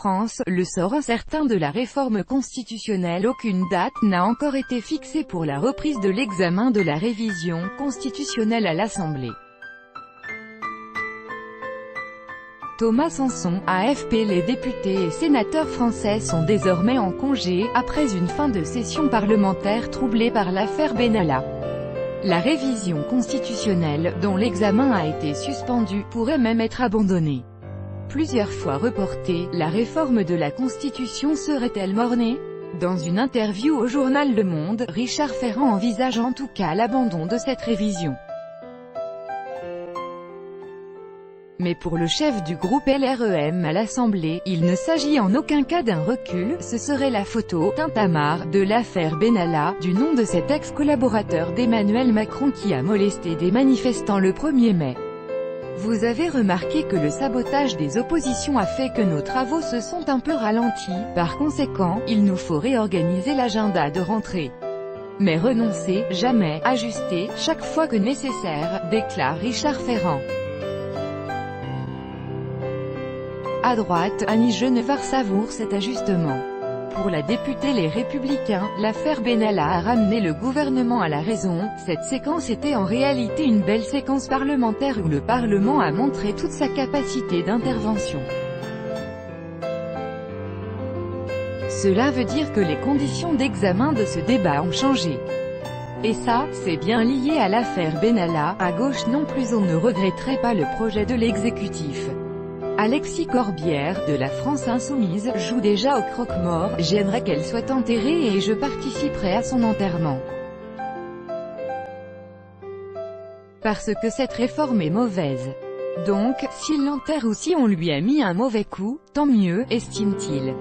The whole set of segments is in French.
France, le sort incertain de la réforme constitutionnelle. Aucune date n'a encore été fixée pour la reprise de l'examen de la révision constitutionnelle à l'Assemblée. Thomas Sanson, AFP. Les députés et sénateurs français sont désormais en congé, après une fin de session parlementaire troublée par l'affaire Benalla. La révision constitutionnelle, dont l'examen a été suspendu, pourrait même être abandonnée. Plusieurs fois reportée, la réforme de la Constitution serait-elle mort-née? Dans une interview au journal Le Monde, Richard Ferrand envisage en tout cas l'abandon de cette révision. Mais pour le chef du groupe LREM à l'Assemblée, il ne s'agit en aucun cas d'un recul, ce serait la photo « tintamarre » de l'affaire Benalla, du nom de cet ex-collaborateur d'Emmanuel Macron qui a molesté des manifestants le 1er mai. Vous avez remarqué que le sabotage des oppositions a fait que nos travaux se sont un peu ralentis, par conséquent, il nous faut réorganiser l'agenda de rentrée. Mais renoncer, jamais, ajuster, chaque fois que nécessaire, déclare Richard Ferrand. À droite, Annie Genevard savoure cet ajustement. Pour la députée Les Républicains, l'affaire Benalla a ramené le gouvernement à la raison. Cette séquence était en réalité une belle séquence parlementaire où le Parlement a montré toute sa capacité d'intervention. Cela veut dire que les conditions d'examen de ce débat ont changé. Et ça, c'est bien lié à l'affaire Benalla. À gauche non plus, on ne regretterait pas le projet de l'exécutif. Alexis Corbière, de la France Insoumise, joue déjà au croque-mort. J'aimerais qu'elle soit enterrée et je participerai à son enterrement. Parce que cette réforme est mauvaise. Donc, s'il l'enterre ou si on lui a mis un mauvais coup, tant mieux, estime-t-il.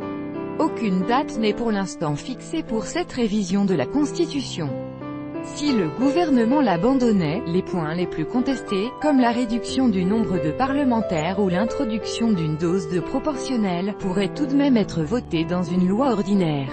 Aucune date n'est pour l'instant fixée pour cette révision de la Constitution. Si le gouvernement l'abandonnait, les points les plus contestés, comme la réduction du nombre de parlementaires ou l'introduction d'une dose de proportionnelle, pourraient tout de même être votés dans une loi ordinaire.